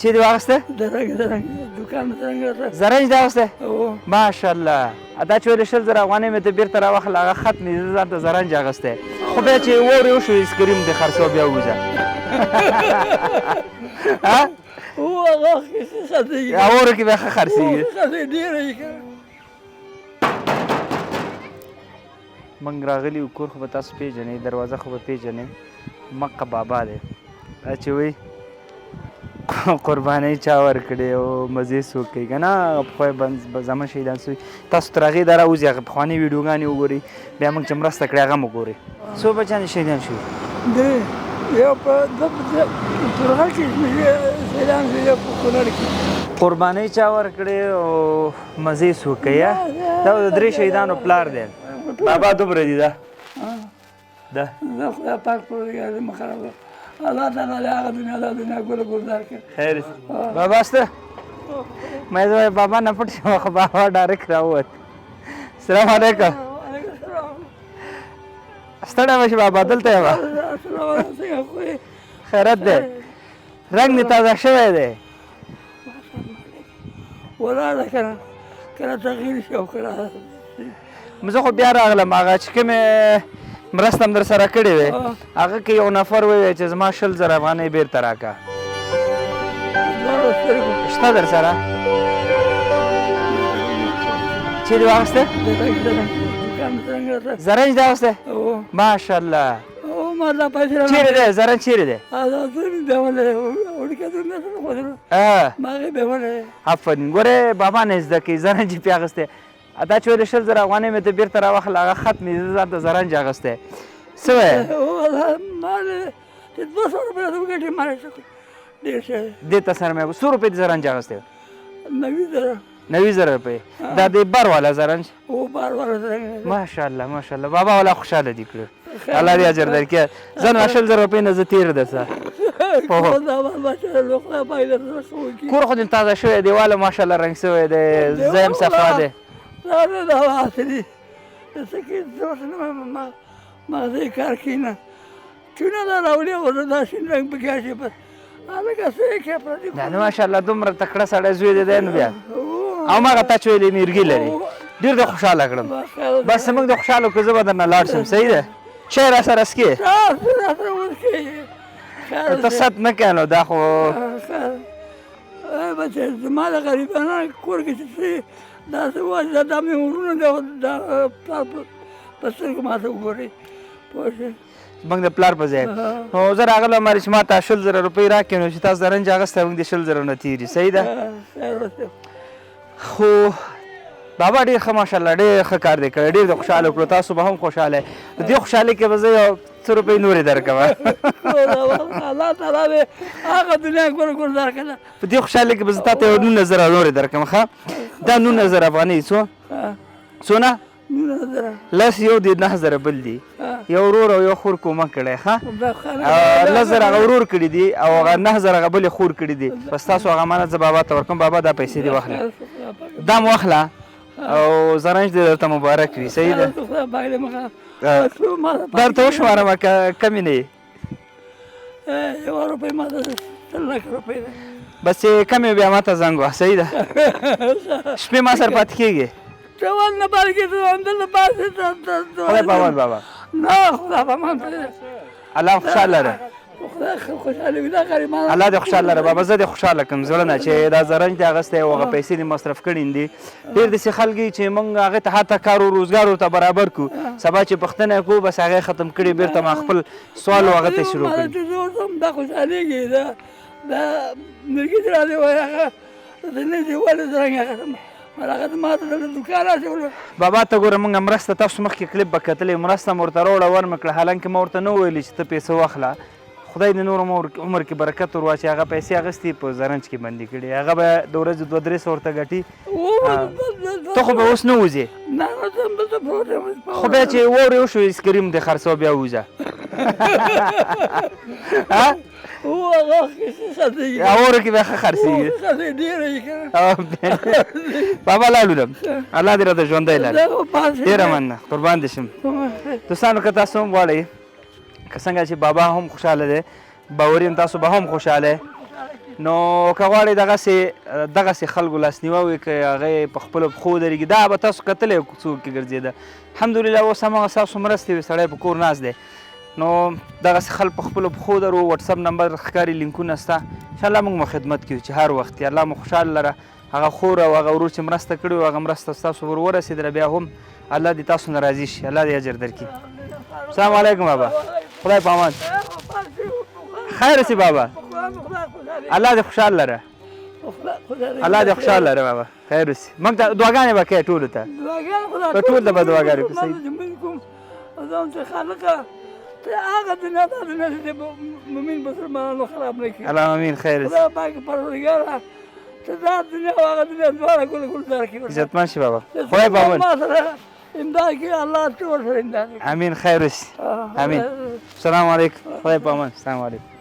چی دی واغسته؟ درنګ دکان درنګ زرنج دی واغسته؟ او ماشاءالله دا چې ویلې 100,000 افغانۍ مې ته بیرته راواخله هغه خط مې زه ځان ته زرنج اخیستی خو بیا چې اور یې وشو ایسکریم دې خرڅوه بیا ووځه او هغه خرڅېږي اوره کې بیا ښه خرڅېږي ډېره یې که موږ راغلي یو کور خو به تاسو پېژنئ دروازه خو به پېژنئ مقه بابا دی دا چې وایي قربانۍ چا ورکړې او مزې څوک کوي که نه پخوا یې زمن شهیدان سوي تاسو تر هغې دا راوځي هغه پخوانۍ ویډیوګانې وګورئ بیا موږ چې مرسته کړې هغه هم وګورئ څو بچیان یې شهیدان شوي یو په تورغر کې شهیدان شوي یو په کونړ کې قربانۍ چا ورکړې او مزې څوک کوي دا د 3 شهیدانو پلار دی بابا دومره دي دا زه خدای پاک پروردګار دې مه خرابوه الله تعالی دې هغه دنیا دا دنیا ګله ګلزار کړي خیر بابا شته مې زه بابا نه پټ شم خو بابا ډایرکټ راووت السلام علیکم ستړی مه شي بابا دلته یم خیرت دی رنګ دې تازه شوی دی ولاړه که نه کله تغییر شي او کله زه خو بیا راغلم هغه چې کومې مرسته هم در سره کړې وې هغه کې یو نفر وویل چې زما 100,000 افغانۍ بېرته راکړه شته در سره چې دې واخیسته زرنج دې واخیسته ماشاءالله ما دا پیسې چیرې دی زرنج چیرې دی ما هغې بیولی آفرین ګورې بابا نه زده کوي زرنج یې پې اخیستی دا چې ویلې 100,000 افغانۍ مې ته بیرته راواخله هغه خط مې زه ځان ته زرنج اخیستی څه وایې ما 200 روپۍ ته وګټې ما ډېر ښه دې ته سره مې 100 روپۍ دې زرنج اخیستی 90,000 روپۍ دا د بر والا زرنج او بار والا زرنج ماشاءالله ماشاءالله بابا والا خوشحاله دي کړو الله دې اجر درکړي زه نو 100,000 روپۍ نه زه تېر ده څه کور خو دې تازه شوی دیواله ماشاءالله رنګ شوی دی ځای هم صفا دی مغزی کار کوي نه چونه دا راوړي او دا شین رنګ پکې اچوي بس هلکه څه یې کوې پردي دا نو ماشاءالله دومره تکړه سړی زوی دی دی نو بیا او ماغه تا چې ویلې میرګي لري ډېر دې خوشحاله کړم بس موږ دې خوشحاله کړو زه به درنه لاړ شم صحیح ده چای را سره څکې ته ست نه کوې نو دا خو بچې زما د غریبانو کور کې چې څه داسې وایي دا مې ورونه دا پلار په سترګو ماته وګورئ پوه شوې موږ د پلار په ځای نو زه راغلم ماري چې ما ته 100,000 روپۍ راکړې نو چې تاسو زرنج اخیستی موږ د 100,000 نه تېري صحیح ده خو بابا ډېر ښه ماشاءالله ډېر ښه کار دی کړی ډېر دې خوشحاله کړو تاسو به هم خوشحاله د دې خوشحالۍ کې به زه یو 100 روپۍ نورې درکړم الله تعالی دې هغه دنیا ګوره ګلزار کړه په دې خوشحالۍ کې به زه تا ته یو 19,000 نورې درکړم ښه دا 19,000 افغانۍ څونه 19,000 لس یو دی 9,000 بل دی یو ورور او یو خور کومک کړی ښه 10,000 هغه ورور کړي دي او هغه 9,000 هغه بلې خور کړي دي بس تاسو هغه امانت زه بابا ته ورکوم بابا دا پیسې دې واخله دا م واخله او زرنج دې درته مبارک وي صحیح ده درته وشمارم کمې نه یې یوه روپۍ ما ته 100,00,000 روپۍ ده بس چې کمې بیا ما ته زنګ وه صحیح ده شپې ما سره پاتې کېږي جوان نه پاتې کېږي همدلته پاتې خدای پامان بابا نه خدای پامان الله خوشحال لره خدای خوشحاله وي دا غریبان الله دې خوشحال لره بابا زه دې خوشحاله کړم زړه نه چې دا زرنج دې اخیستی او هغه پیسې دې مصرف کړي دي ډېر داسې خلک چې موږ هغې ته حتی کار او روزګار ورته برابر کړو سبا چې پوښتنه یې کړو بس هغه ختم کړي بېرته ما خپل سوال هغه ته شروع کړي دا خوشحالېږي دا مرګي چې راځي وایي هغه نه دې ولې زرنګ اخیستم هغه ما ته د دوکان اچولو بابا ته ګوره موږ مرسته تاسو مخکې کلیپ به کتلې مرسته مې ورته راوړه ورمې کړه حالانکې ما ورته نه ویلې چې ته پیسې واخله خدای دې نور عمر کې برکت ور واچي هغه پیسې اخیستې په زرنج کې بندي کړي هغه به د ورځې 200-300 ورته ګټي ته خو به اوس نه وځې خو بیا چې اور یې وشو ایسکریم دې خرڅوه بیا وځه اوره کې بیا ښه خرڅېږي بابا لاړو الله دې راته ژوندی لري ډېره مننه قربان دې شم دوستانو که تاسو هم غواړئ که څنګه چې بابا هم خوشحاله دی باوري یم تاسو به هم خوشحاله نو که غواړئ دغسې خلکو لاسنیوه وکړئ که هغه په خپلو پښو ودرېږي دا به تاسو کتلی څوک کې ګرځېده الحمدلله اوس هماغه ستاسو مرستې وي سړی په کور ناست دی نو دغسې خلک په خپلو پښو درو وټساپ نمبر ښکاري لینکونه شته انشاءالله موږ به خدمت کوو چې هر وخت الله مو خوشحاله لره هغه خور او هغه ورور چې مرسته کړې وي هغه مرسته ستاسو ور ورسېدله بیا هم الله دې تاسو نه راضي شي الله دې اجر درکړي السلام علیکم بابا خدای په امان خیر اوسې بابا الله دې خوشحاله لره الله دې خوشحاله لره بابا خیر اوسې موږ ته دعاګانې به کوې ټولو ته په ټول ته به دعاګانې کوو ځان ته خالقه ته هغه دنیا دا دنیا چې مؤمن مسلمانانو خراب نه کړي اللهم امین خیر اوسې خدای پاک پروردګاره ته دا دنیا او هغه دنیا دواړه ګلزار کړي عزتمن شي بابا خدای په امان امداد کړي الله ټول سره امداد امین خیر اوسې امین السلام علیکم خدای په امان السلام علیکم